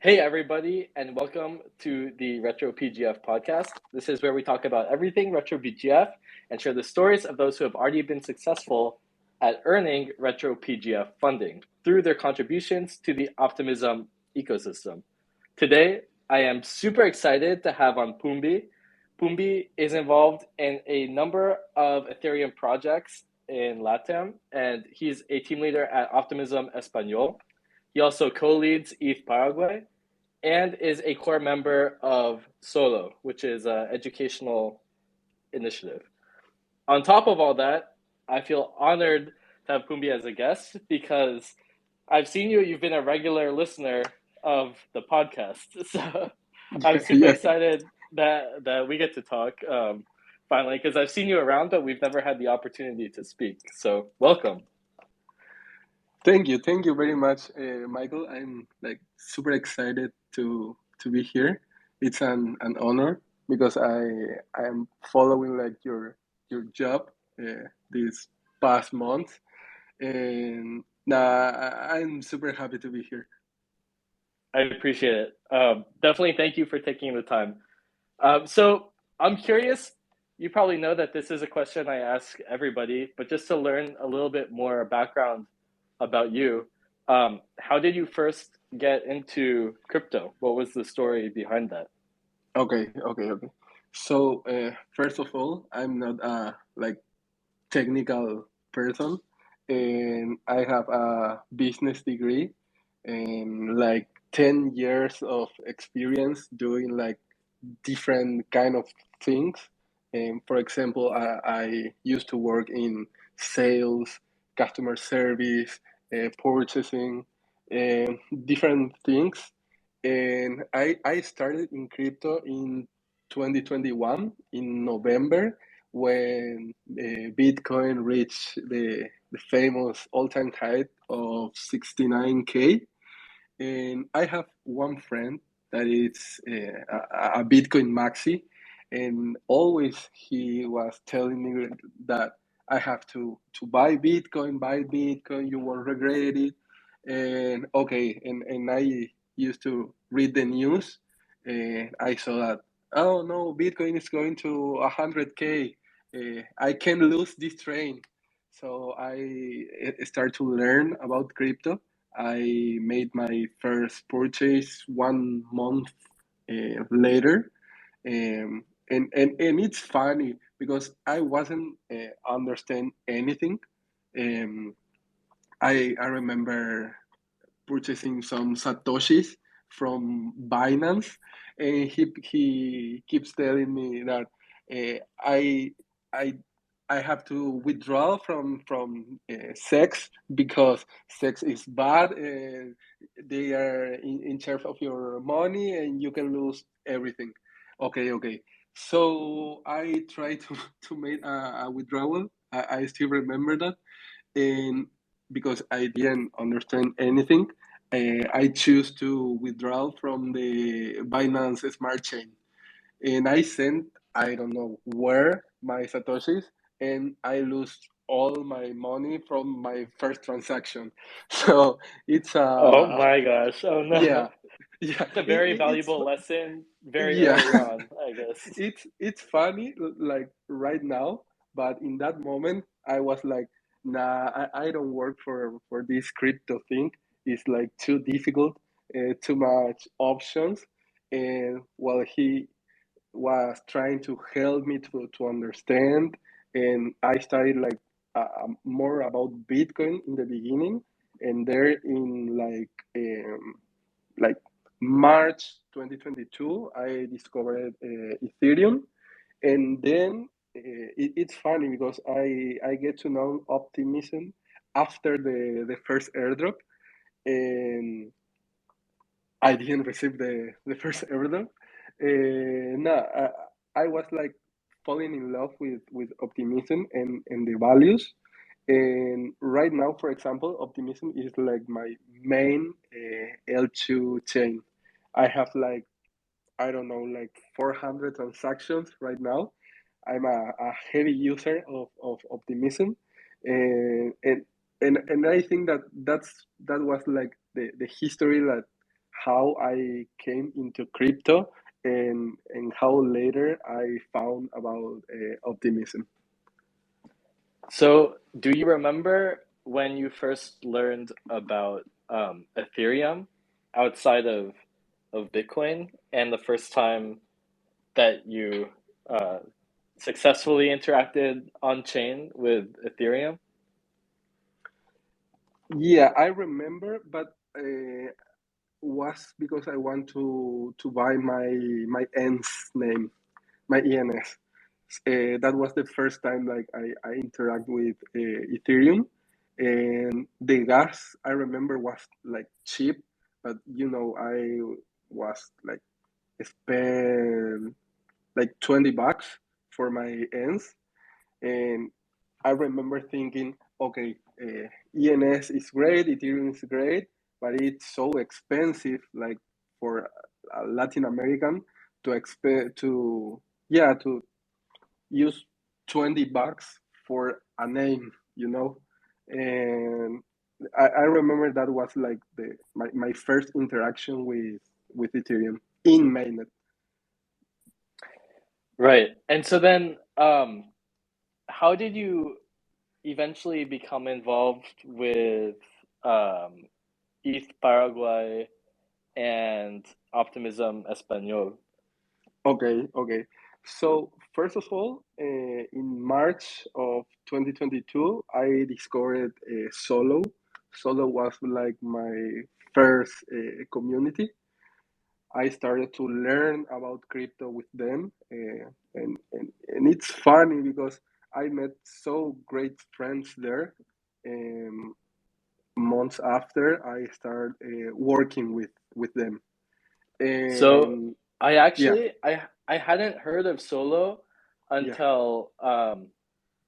Hey, everybody, and welcome to the RetroPGF podcast. This is where we talk about everything RetroPGF and share the stories of those who have already been successful at earning RetroPGF funding through their contributions to the Optimism ecosystem. Today, I am super excited to have on Pumbi. Pumbi is involved in a number of Ethereum projects in LATAM, and he's a team leader at Optimism Español. He also co-leads ETH Paraguay and is a core member of Solo, which is an educational initiative. On top of all that, I feel honored to have Pumbi as a guest because I've seen you've been a regular listener of the podcast. So I'm super Yeah, excited that we get to talk finally because I've seen you around, but we've never had the opportunity to speak. So welcome. thank you very much, Michael. I'm like super excited to be here. It's an honor because I am following like your job this past month, and I'm super happy to be here. I appreciate it. Definitely thank you for taking the time. So I'm curious, you probably know that this is a question I ask everybody, but just to learn a little bit more background about you, how did you first get into crypto? What was the story behind that? Okay. So first of all, I'm not a like technical person, and I have a business degree and like 10 years of experience doing like different kind of things. And for example, I used to work in sales, customer service, purchasing, and different things. And I started in crypto in 2021 in November when Bitcoin reached the famous all-time high of 69K. And I have one friend that is a Bitcoin maxi, and always he was telling me that I have to buy Bitcoin, you won't regret it. And okay, and I used to read the news, and I saw that, oh no, Bitcoin is going to 100K. I can lose this train. So I start to learn about crypto. I made my first purchase 1 month later, and it's funny because I wasn't understand anything. Um, I remember purchasing some satoshis from Binance, and he keeps telling me that I I I have to withdraw from sex because sex is bad and they are in charge of your money and you can lose everything. Okay. So I try to to make a withdrawal. I still remember that, and because I didn't understand anything, I choose to withdraw from the Binance Smart Chain, and I sent I don't know where my satoshis, and I lose all my money from my first transaction. So it's Oh my gosh. Oh yeah no. yeah It's a very it's valuable lesson very yeah early on, I guess. it's funny like right now, but in that moment I was like, nah, I don't work for this crypto thing. It's like too difficult, too much options. And while he was trying to help me to understand, and I studied like more about Bitcoin in the beginning, and there in like March 2022, I discovered Ethereum, and then it's funny because I get to know Optimism after the first airdrop, and I didn't receive the first airdrop. No, I was like falling in love with Optimism and the values. And right now, for example, Optimism is like my main L2 chain. I have like, I don't know, like 400 transactions right now. I'm a heavy user of Optimism, and and and I think that that was like the history that how I came into crypto and how later I found about optimism. So, do you remember when you first learned about Ethereum outside of Bitcoin, and the first time that you uh, successfully interacted on chain with Ethereum? Yeah, I remember, but was because I want to buy my ENS name, my ENS. That was the first time like I interact with Ethereum, and the gas I remember was like cheap, but I was like spend like $20 for my ends, and I remember thinking, okay, ENS is great, Ethereum is great, but it's so expensive, like for a Latin American to expect to yeah to use $20 for a name, and I remember that was like my first interaction with Ethereum in mainnet. Right. And so then, how did you eventually become involved with um, ETH Paraguay and Optimism Español? Okay. So first of all, in March of 2022, I discovered Solo. Solo was like my first community. I started to learn about crypto with them, and it's funny because I met so great friends there. Um, Months after, I started working with them, So and I yeah, actually I hadn't heard of Solo yeah, until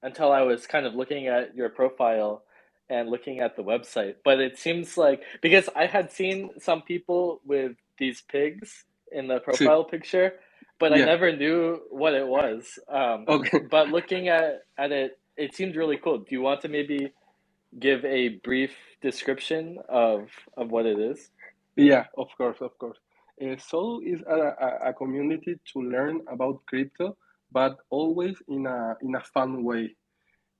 until I was kind of looking at your profile and looking at the website. But it seems like because I had seen some people with these pigs in the see, profile picture, but I yeah, never knew what it was. okay. But looking at it, it seemed really cool. Do you want to maybe give a brief description of what it is? Yeah, of course. Solo is a community to learn about crypto, but always in a fun way.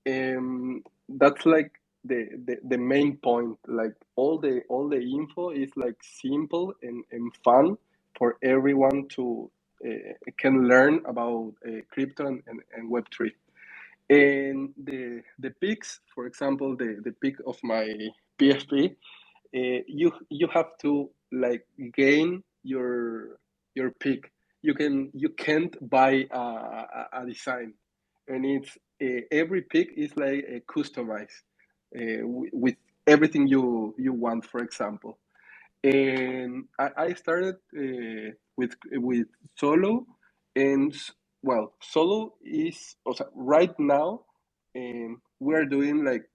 That's like the main point. Like all the info is like simple and fun for everyone to can learn about crypto and Web3. And the peaks, for example, the peak of my PFP, you have to like gain your pick. You can't buy a design, and it's every pick is like customized with everything you want. For example, and I started with Solo, and well, Solo is also right now, and we are doing like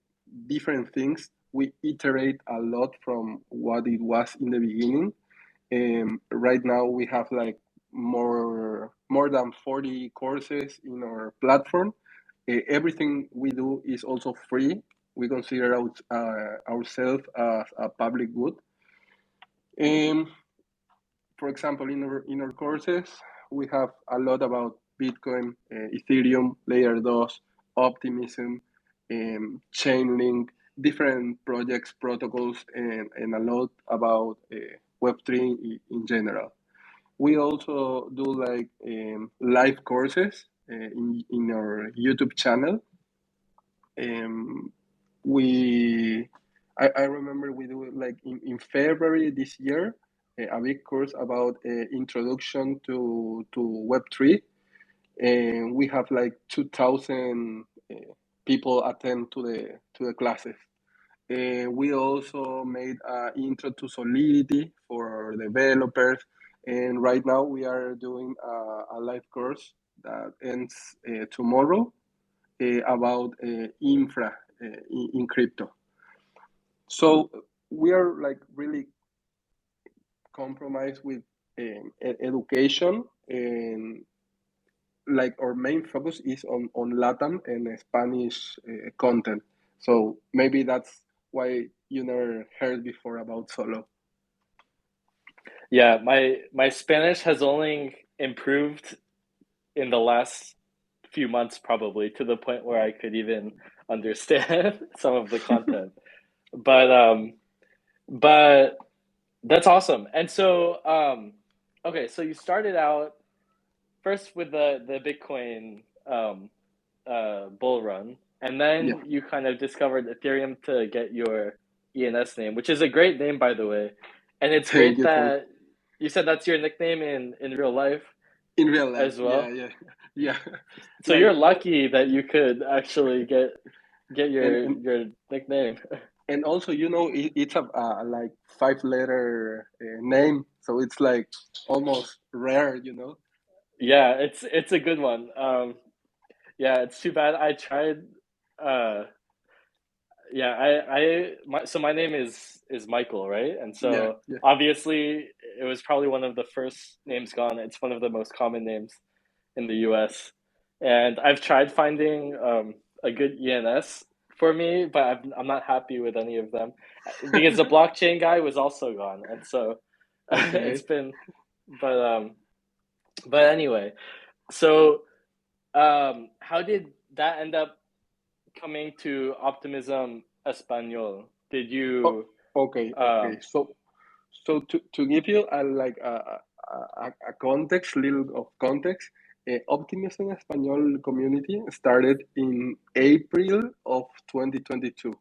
different things. We iterate a lot from what it was in the beginning. Right now we have like more than 40 courses in our platform. Everything we do is also free. We consider ourselves as a public good. um, for example, in our courses, we have a lot about Bitcoin, Ethereum, Layer 2, Optimism, Chainlink, different projects, protocols, and a lot about Web3 in general. We also do like live courses in our YouTube channel. Um, we I remember we do it like in February this year, a big course about introduction to Web3, and we have like 2,000 people attend to the classes. We also made an intro to Solidity for developers, and right now we are doing a live course that ends tomorrow about infra in crypto. So we are like really compromised with education, and like our main focus is on Latam and Spanish content. So maybe that's why you never heard before about Solo. Yeah, my Spanish has only improved in the last few months, probably to the point where I could even understand some of the content. But but that's awesome. And so okay, so you started out first with the Bitcoin bull run, and Yeah, then you kind of discovered Ethereum to get your ENS name, which is a great name, by the way. And it's thank great you, thank that you said that's your nickname in real life in real life. as Yeah, well. yeah, yeah. So Like you're lucky that you could actually get and your nickname. also, it's a like 5 letter name, so it's like almost rare. Yeah, it's a good one. Yeah, it's too bad I tried. Uh, yeah, so my name is Michael, right? And Yeah, so yeah. obviously it was probably one of the first names gone. It's one of the most common names in the US. And I've tried finding a good ENS for me, but I'm not happy with any of them because the blockchain guy was also gone. And so it's Okay. been, but anyway, so how did that end up coming to Optimism Español? Did Oh, you okay, okay. So to give you a like a context, little of context, Optimism Español community started in April of 2022,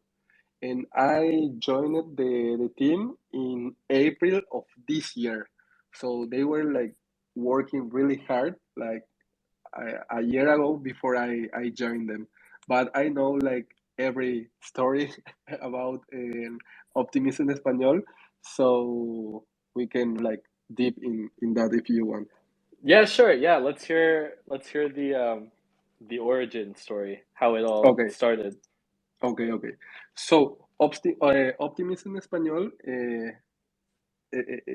and I joined the team in April of this year. So they were like working really hard, like a year ago before I joined them. But I know like every story about Optimism Español, so we can like deep in that if you want. Yeah, sure. Yeah, let's hear the origin story, how it all Okay, started. okay. So Optimism Español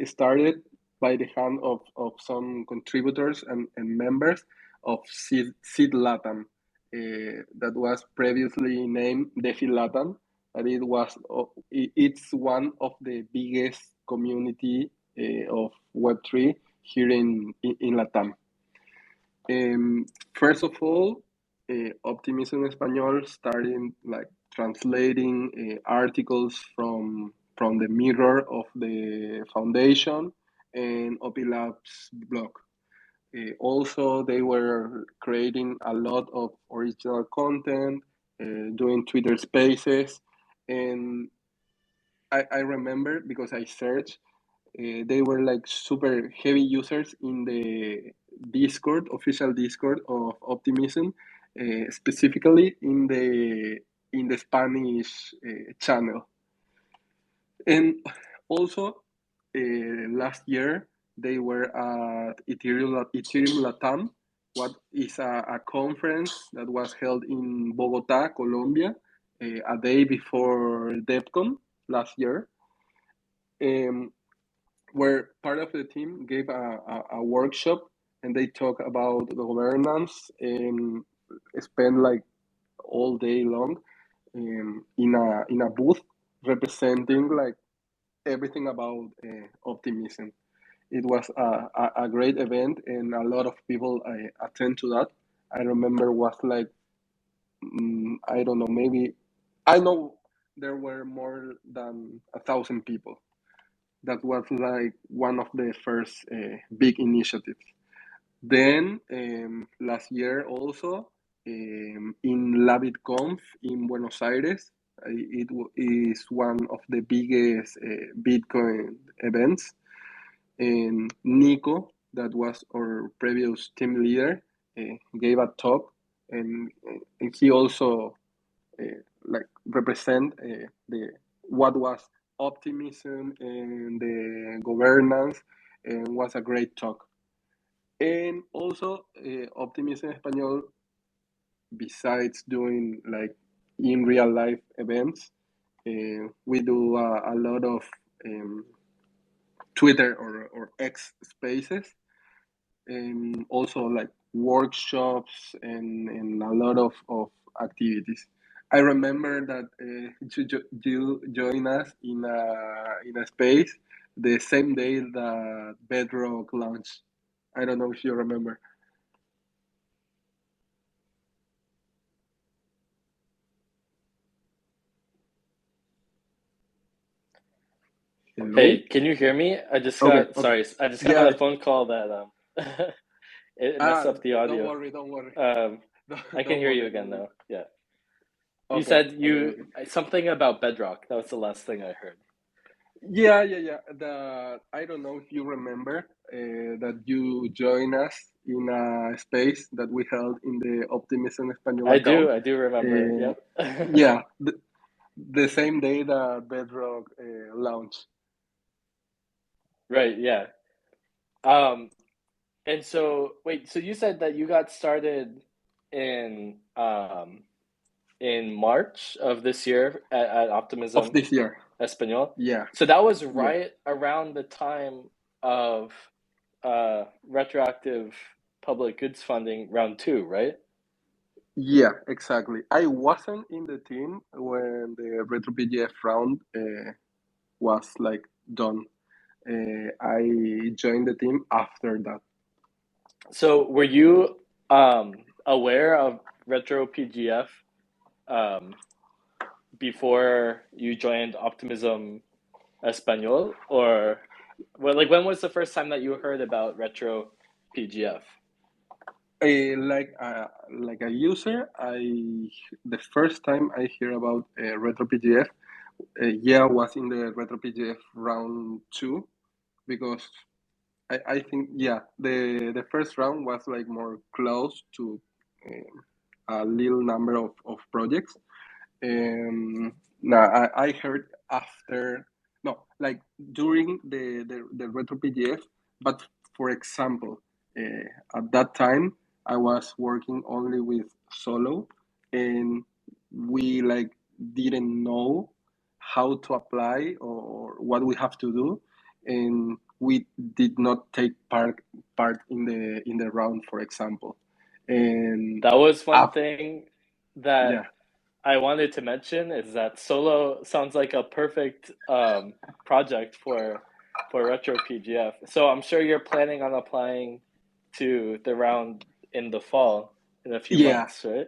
started by the hand of some contributors and members of Seed Latam, that was previously named Defi Latam, but it's one of the biggest community of Web3 here in Latam. First of all, Optimism Español started like translating articles from the mirror of the foundation and Opilab's blog. Also, they were creating a lot of original content, doing Twitter Spaces, and I remember because I searched, they were like super heavy users in the Discord, official Discord of Optimism, specifically in the Spanish channel. And also, last year they were at Ethereum Latam, what is a conference that was held in Bogota, Colombia, a day before DevCon last year. Um, where part of the team gave a workshop and they talk about the governance and spend like all day long in a booth representing like everything about optimism. It was a great event and a lot of people attend to that. I remember was like I don't know, maybe I know there were more than 1,000 people. That was like one of the first big initiatives. Then last year also in LabitConf in Buenos Aires, is one of the biggest Bitcoin events. And Nico, that was our previous team leader, gave a talk, and he also like represent the what was optimism and the governance, and was a great talk. And also Optimism Español, besides doing like in real life events, we do a lot of um, Twitter or X spaces, and also like workshops and a lot of activities. I remember that you join us in a space the same day that Bedrock launched. I don't know if you remember. Hello? Hey, can you hear me? I just got sorry, I just got Yeah. a phone call that it messed up the audio. Don't worry. I can hear you again though. Yeah. You Okay, said okay. something about Bedrock. That was the last thing I heard. Yeah. I don't know if you remember that you joined us in a space that we held in the Optimism Español account. I do remember. Yep. Yeah, the same day that Bedrock launched. Right, yeah. And so wait, so you said that you got started in March of this year at Of Optimism this year. Español. Yeah. So that was Yeah. right around the time of retroactive public goods funding round 2, right? Yeah, exactly. I wasn't in the team when the RetroPGF round was like done. I joined the team after that. So were you aware of RetroPGF before you joined Optimism Español, or well, like when was the first time that you heard about RetroPGF? Like a user, the first time I hear about RetroPGF, yeah, was in the RetroPGF round 2 because I think the first round was like more close to a little number of projects. Now I heard after no like during the RetroPGF, but for example, at that time I was working only with Solo, and we like didn't know how to apply or what we have to do, and we did not take part in the round, for example. And That was one after, thing that yeah. I wanted to mention is that Solo sounds like a perfect project for RetroPGF. So I'm sure you're planning on applying to the round in the fall in a few Yeah, months, right?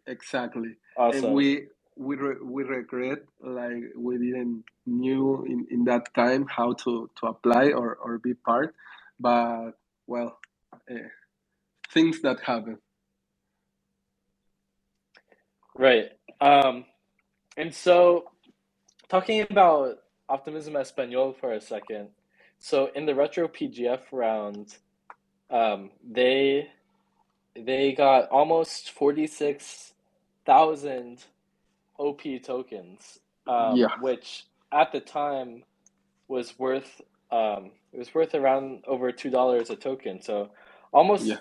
exactly. And Awesome. we regret like we didn't knew in that time how to apply or be part, but well, uh, things that happen. Right. And so talking about Optimism Español for a second. So in the Retro PGF round, they got almost 46,000 OP tokens, Yeah, which at the time was worth it was worth around over $2 a token. So yeah, almost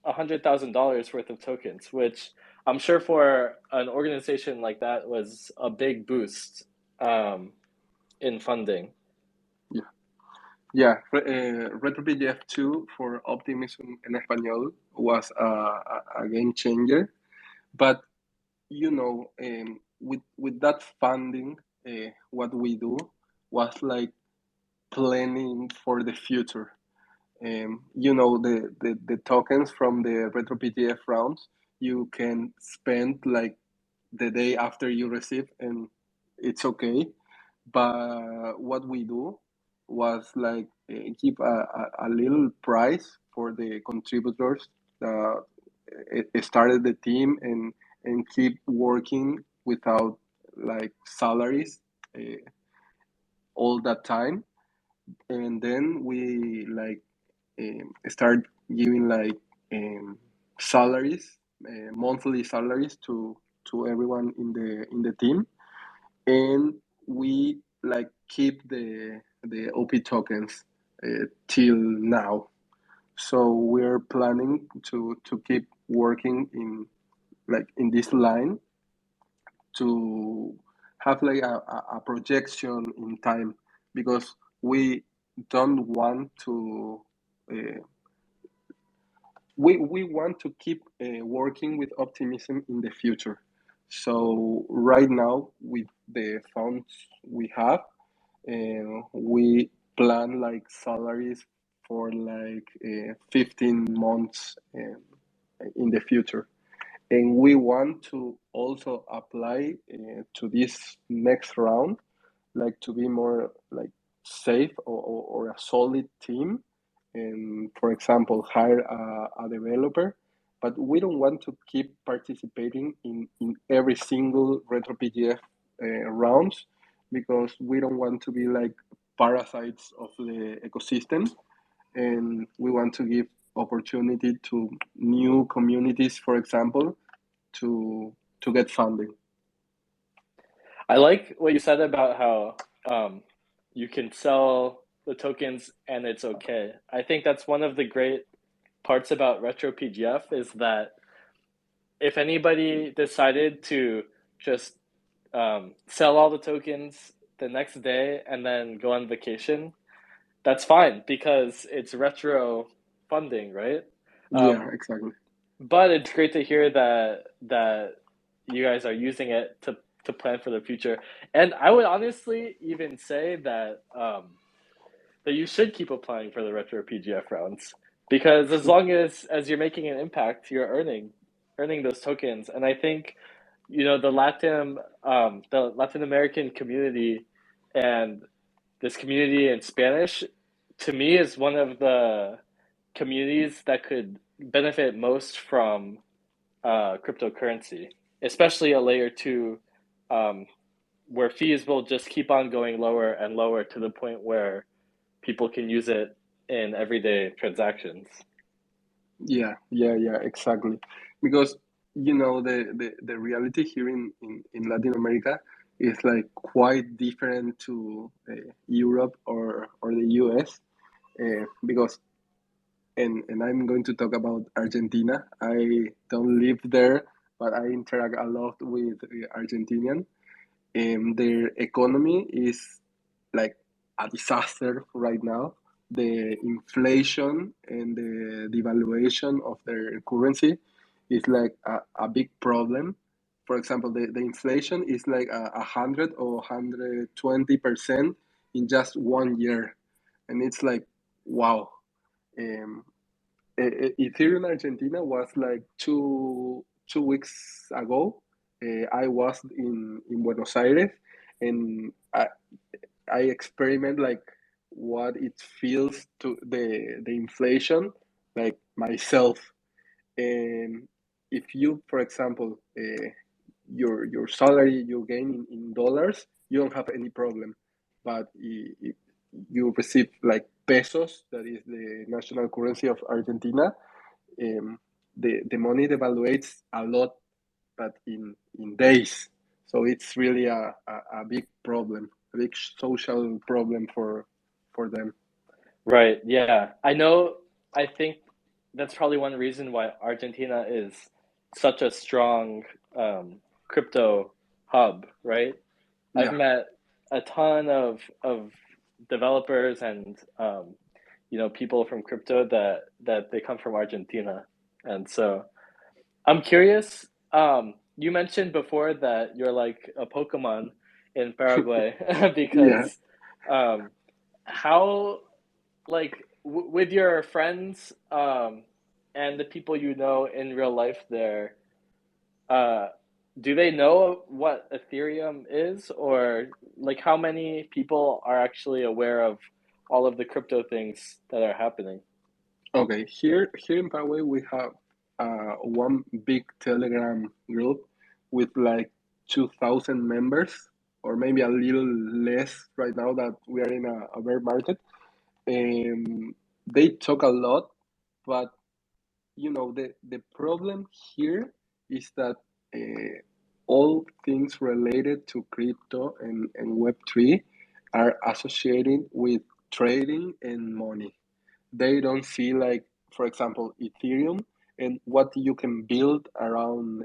$100,000 worth of tokens, which I'm sure for an organization like that was a big boost in funding. yeah, yeah. RetroPGF 2 for Optimism en Español was a game changer, but with that funding, what we do was like planning for the future. The tokens from the RetroPGF rounds, you can spend like the day after you receive, and it's okay. But what we do was like give a little prize for the contributors that started the team and keep working without like salaries uh, all that time. And then we like start giving like salaries, monthly salaries to everyone in the team, and we like keep the OP tokens till now. So we're planning to keep working in this line to have like a projection in time, because we don't want to uh, we want to keep working with optimism in the future. So right now, with the funds we have, we plan like salaries for like 15 months in the future. And we want to also apply to this next round, like to be more like safe or a solid team, and for example hire a developer, but we don't want to keep participating in every single RetroPGF rounds, because we don't want to be like parasites of the ecosystem, and we want to give opportunity to new communities, for example, to get funding. I like what you said about how you can sell the tokens and it's okay. I think that's one of the great parts about RetroPGF is that if anybody decided to just sell all the tokens the next day and then go on vacation, that's fine because it's retro funding, right? Yeah, exactly. But it's great to hear that you guys are using it to plan for the future. And I would honestly even say that that you should keep applying for the retro PGF rounds because as long as you're making an impact, you're earning those tokens. And I think the Latin American community and this community in Spanish to me is one of the communities that could benefit most from cryptocurrency, especially a layer two, um, where fees will just keep on going lower and lower to the point where people can use it in everyday transactions. Yeah, exactly. Because the reality here in Latin America is like quite different to Europe or the US, because and I'm going to talk about Argentina. I don't live there, but I interact a lot with Argentinian. Their economy is like a disaster right now. The inflation and the devaluation of their currency is like a big problem. For example, the inflation is like 100 or 120% in just 1 year, and it's like wow. Um, Ethereum Argentina was like two weeks ago. I was in Buenos Aires, and I experiment like what it feels to the inflation, like myself. And if you, for example, your salary you gain in dollars, you don't have any problem. But if you receive like pesos, that is the national currency of Argentina, the money devaluates a lot, but in days. So it's really a big problem, a big social problem for them. Right. Yeah. I know. I think that's probably one reason why Argentina is such a strong crypto hub, right? I've Yeah, met a ton of developers and people from crypto that they come from Argentina, and so I'm curious. You mentioned before that you're like a Pokemon in Paraguay yeah. because how like with your friends and the people you know in real life there, uh, do they know what Ethereum is, or like how many people are actually aware of all of the crypto things that are happening? Okay, here in Paraguay we have one big Telegram group with like 2,000 members, or maybe a little less right now that we are in a bear market. They talk a lot, but the problem here is that uh, all things related to crypto and Web3 are associated with trading and money. They don't see like, for example, Ethereum and what you can build around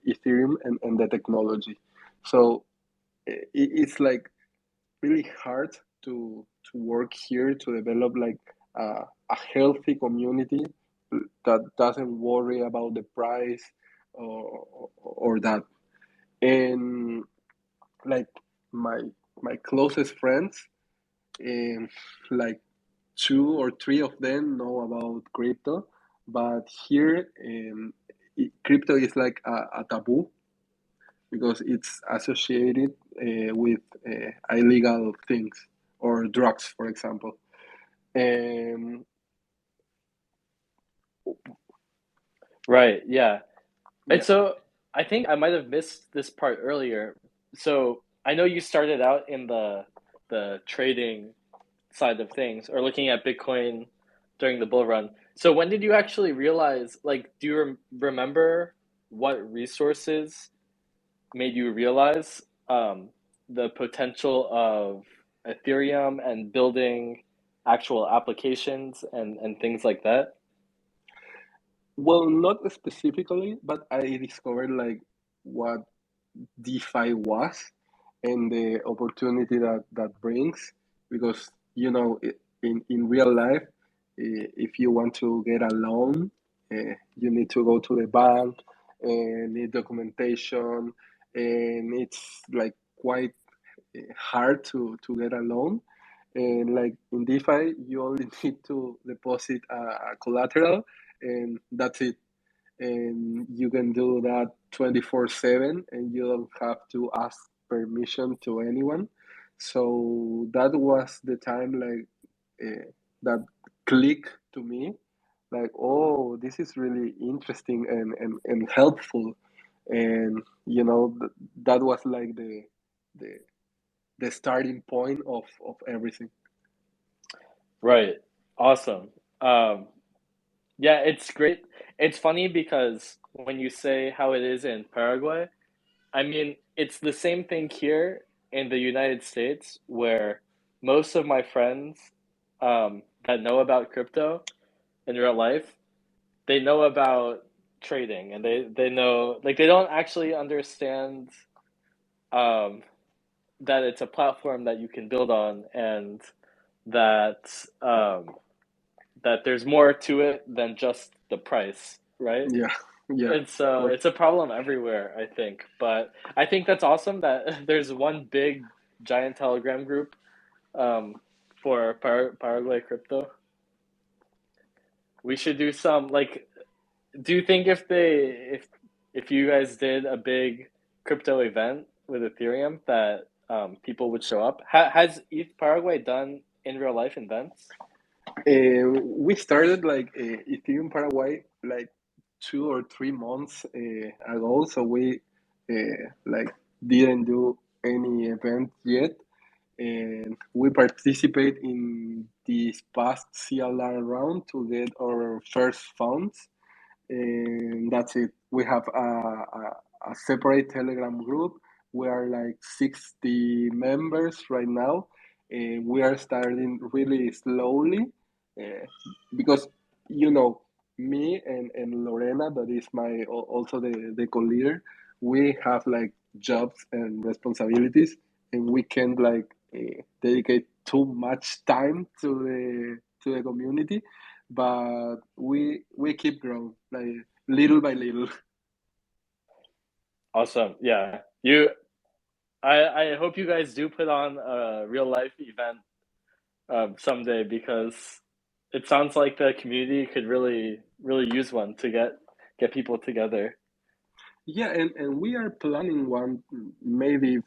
Ethereum and the technology. So it's like really hard to work here to develop like a healthy community that doesn't worry about the price or that. And like my my closest friends, like two or three of them know about crypto, but here crypto is like a taboo because it's associated with illegal things or drugs, for example. Um, Right. Yeah. And yeah, so I think I might have missed this part earlier. So I know you started out in the trading side of things or looking at Bitcoin during the bull run. So when did you actually realize, like, do you remember what resources made you realize the potential of Ethereum and building actual applications and things like that? well, not specifically, but I discovered like what DeFi was and the opportunity that brings because in real life if you want to get a loan you need to go to the bank and need documentation and it's like quite hard to get a loan and like in DeFi you only need to deposit a collateral and that's it and you can do that 24/7 and you don't have to ask permission to anyone. So that was the time like that clicked to me like oh this is really interesting and helpful and that was like the the starting point of everything. Right. Awesome. Um, yeah, it's great. It's funny because when you say how it is in Paraguay, I mean, it's the same thing here in the United States where most of my friends that know about crypto in real life, they know about trading and they know like they don't actually understand um, that it's a platform that you can build on and that that there's more to it than just the price, right? Yeah, yeah, And of so course. it's a problem everywhere, I think. But I think that's awesome that there's one big giant Telegram group um, for Paraguay crypto. We should do some like. Do you think if you guys did a big crypto event with Ethereum that people would show up? Has ETH Paraguay done in real life events? We started like Ethereum Paraguay like 2 or 3 months ago, so we like didn't do any event yet, and we participate in this past CLR round to get our first funds, and that's it. We have a separate Telegram group. We are like 60 members right now, and we are starting really slowly uh, because you know me and Lorena, that is my also the co-leader. We have like jobs and responsibilities, and we can't like dedicate too much time to the community but we keep growing like little by little. Awesome. Yeah. I hope you guys do put on a real life event someday because it sounds like the community could really use one to get people together. Yeah, and we are planning one maybe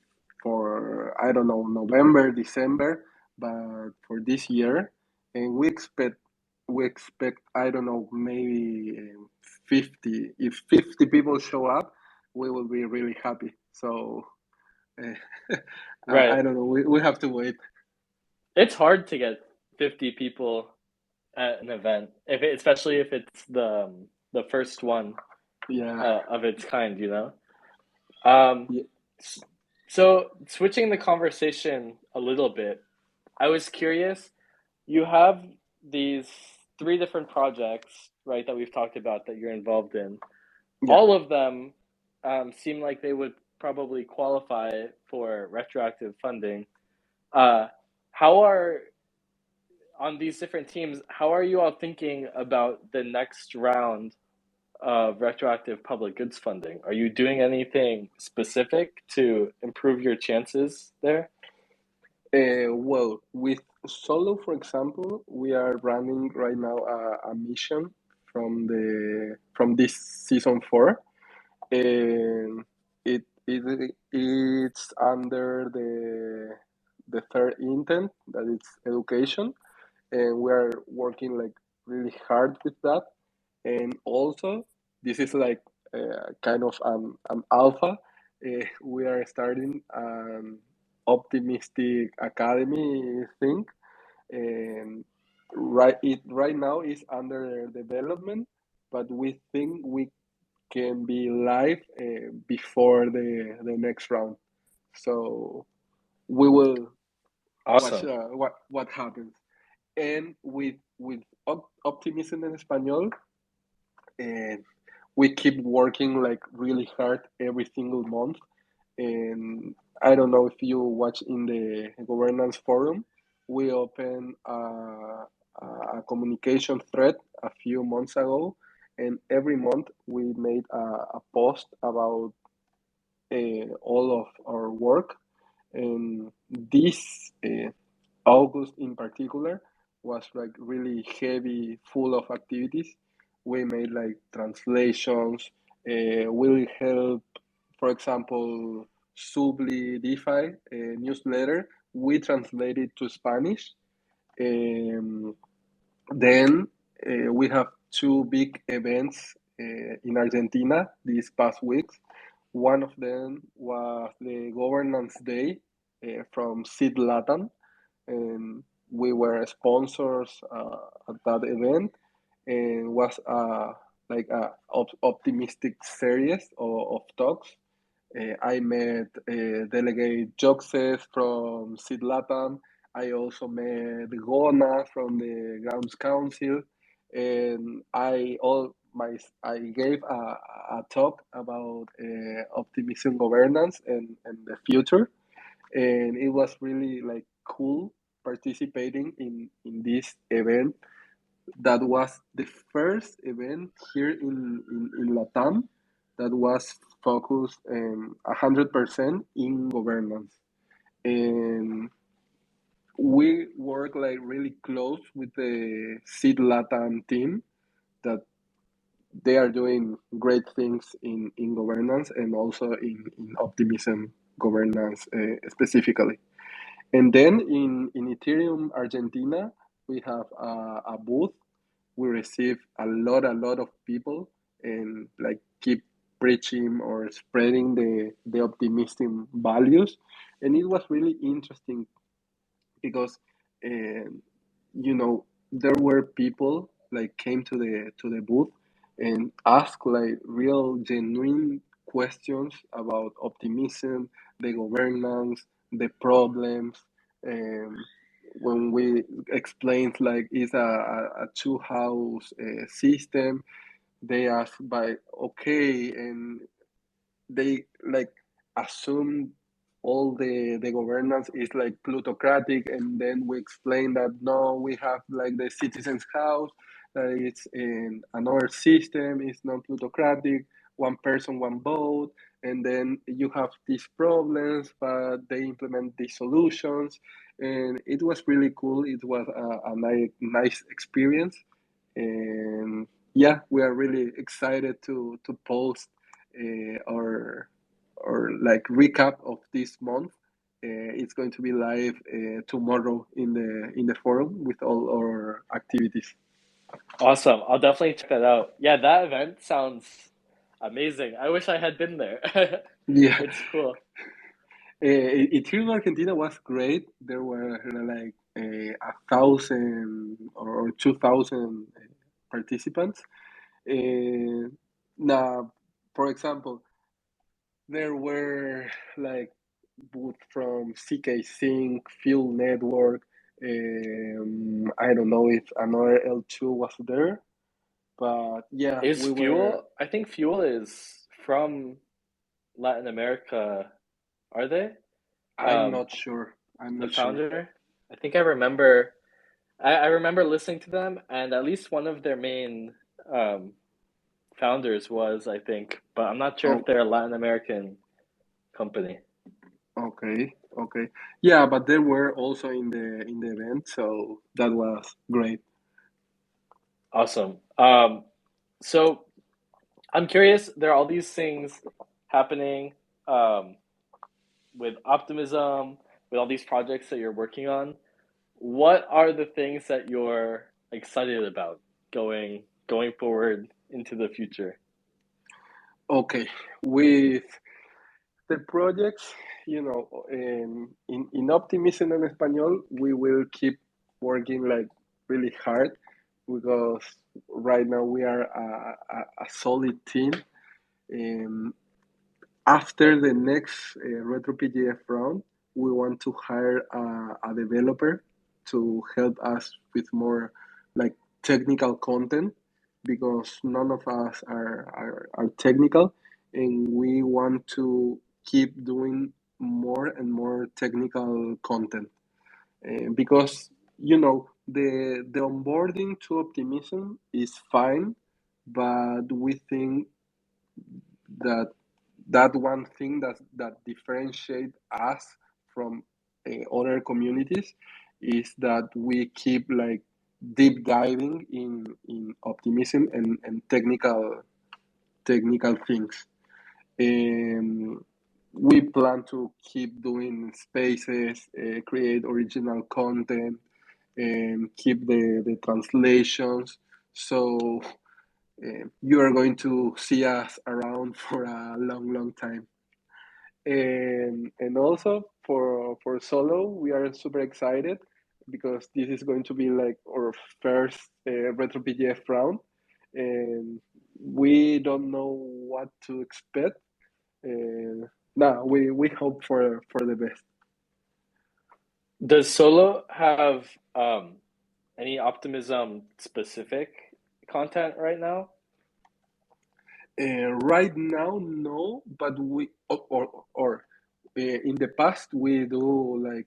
for I don't know November, December, but for this year, and we expect I don't know maybe 50. If 50 people show up, we will be really happy. So uh, Right. I don't know. We have to wait. It's hard to get 50 people at an event, especially if it's the first one Yeah. of its kind, you know. Um, Yeah. so switching the conversation a little bit, I was curious. You have these three different projects, right, that we've talked about that you're involved in. Yeah. All of them seem like they would probably qualify for retroactive funding. Uh, how are on these different teams? How are you all thinking about the next round of retroactive public goods funding? Are you doing anything specific to improve your chances there? Well, with solo, for example, we are running right now a mission from this season 4, and it's under the third intent, that it's education, and we are working like really hard with that. And also, this is like kind of an alpha. We are starting an optimistic academy thing, and right now is under development, but we think we can be live before the next round. So we will watch Awesome. what happens. And with Optimism in Español, and we keep working like really hard every single month. And I don't know if you watch in the governance forum, we opened a communication thread a few months ago, and every month we made a post about all of our work. And this August in particular was like really heavy, full of activities. We made like translations. We help, for example, Subli DeFi newsletter. We translated to Spanish. Um, then we have two big events in Argentina these past weeks. One of them was the Governance Day from Sid Latam, and we were sponsors at that event, and was like a optimistic series of talks. I met Delegate Joxes from Sid Latam. I also met Gona from the Grounds Council, and I gave a talk about optimism governance and the future, and it was really like cool participating in this event that was the first event here in Latam that was focused 100% in governance. And we work like really close with the Seed Latam team, that they are doing great things in governance and also in optimism governance specifically. And then in Ethereum Argentina, we have a booth. We receive a lot of people, and like keep preaching or spreading the optimistic values. And it was really interesting because you know, there were people like came to the booth and asked like real genuine questions about optimism, the governance, the problems. And when we explained like it's a two house system, they asked by okay, and they like assume all the governance is like plutocratic, and then we explain that no, we have like the citizens house, that it's in another system, it's not plutocratic, one person one vote, and then you have these problems but they implement these solutions. And it was really cool. It was a nice experience. And yeah, we are really excited to post our like recap of this month. It's going to be live tomorrow in the forum with all our activities. Awesome. I'll definitely check that out. Yeah, that event sounds amazing. I wish I had been there. Yeah, It's cool. Ethereum Argentina was great. There were like 1,000 or 2,000 participants. Now, for example, there were like both from CK Sync, Fuel Network. I don't know if another L2 was there, but yeah, Is we were. Fuel? I think Fuel is from Latin America, are they? I'm Um, not sure. I'm the not sure. founder? I think I remember I remember listening to them, and at least one of their main um, founders was, I think, but I'm not sure if Oh, they're a Latin American company. okay. Okay. Yeah, but they were also in the event, so that was great. Awesome. So I'm curious, there are all these things happening um, with Optimism, with all these projects that you're working on. What are the things that you're excited about going forward into the future? Okay. With the projects, in Optimism and Español, we will keep working like really hard because right now we are a solid team. Um, After the next RetroPGF round, we want to hire a developer to help us with more like technical content because none of us are technical, and we want to keep doing more and more technical content. Because the onboarding to Optimism is fine, but we think that one thing that differentiate us from other communities is that we keep like deep diving in optimism and technical things. um, we plan to keep doing spaces, create original content, and keep the translations. So you are going to see us around for a long time. And also for solo, we are super excited because this is going to be like our first retro PGF round, and we don't know what to expect. And no, we hope for the best. Does Solo have any Optimism specific content right now? Right now, no, but we or in the past we do like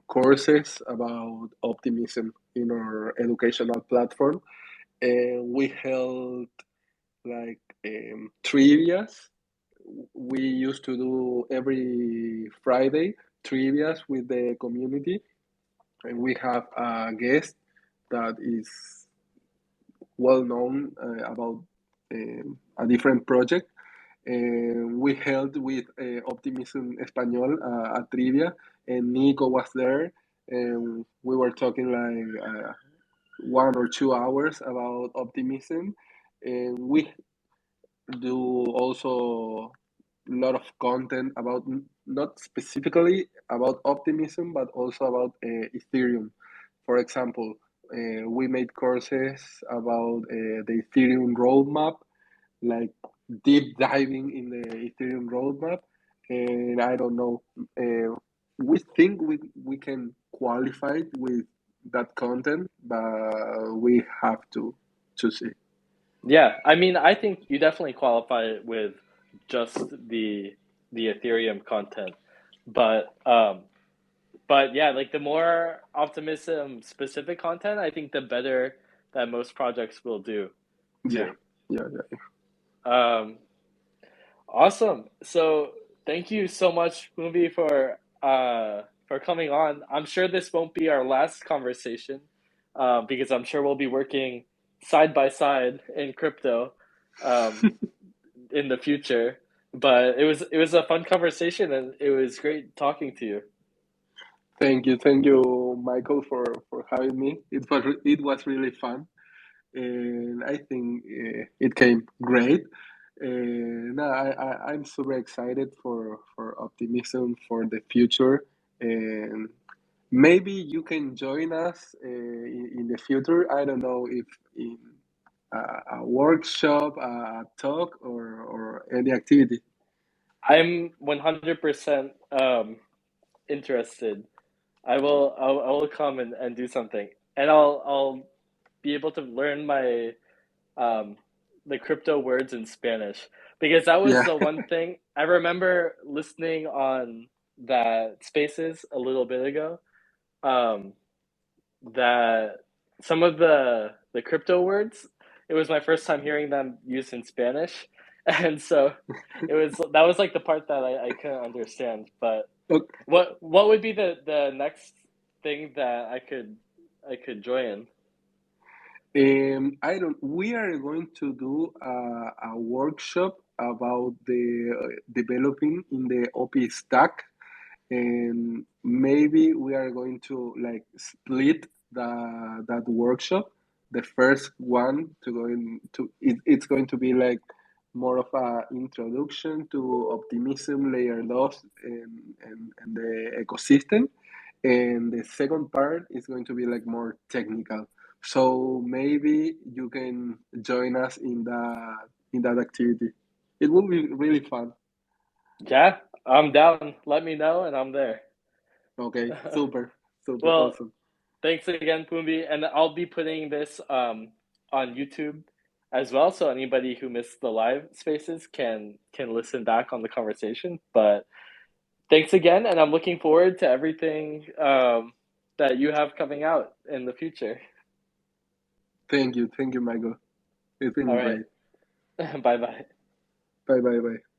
courses about optimism in our educational platform, and we held like trivias. We used to do every Friday trivias with the community, and we have a guest that is well known about a different project. We held with Optimism Español a trivia, and Nico was there, and we were talking like 1 or 2 hours about optimism, and we do also a lot of content about not specifically about optimism, but also about Ethereum. For example, we made courses about the Ethereum roadmap, like deep diving in the Ethereum roadmap. And I don't know, we think we can qualify with that content, but we have to see. Yeah, I mean, I think you definitely qualify with just the Ethereum content, but yeah, like the more optimism specific content, I think the better that most projects will do Yeah, too. yeah. Um, awesome. So thank you so much, Pumbi, for coming on. I'm sure this won't be our last conversation, because I'm sure we'll be working side by side in crypto, um, in the future. But it was a fun conversation, and it was great talking to you. Thank you, Michael, for having me. It was really fun, and I think it came great. No, I'm super excited for optimism for the future, and maybe you can join us in the future. I don't know if in a workshop, a talk, or any activity. I'm 100% interested. I will come and do something, and I'll be able to learn my um the crypto words in Spanish, because that was Yeah, the one thing I remember listening on that Spaces a little bit ago. Um, that some of the crypto words, it was my first time hearing them used in Spanish, and so that was like the part that I couldn't understand, but Okay. What would be the next thing that I could join? I don't. We are going to do a workshop about the developing in the OP stack, and maybe we are going to like split that workshop. The first one to go into it's going to be like more of a introduction to optimism layer loss and the ecosystem, and the second part is going to be like more technical. So maybe you can join us in that activity. It will be really fun. Yeah, I'm down. Let me know, and I'm there. Okay, super, super Well, awesome. thanks again, Pumbi, and I'll be putting this on YouTube as well, so anybody who missed the live spaces can listen back on the conversation. But thanks again, and I'm looking forward to everything that you have coming out in the future. Thank you, Michael. It's All been right, great. bye bye. Bye, bye, bye.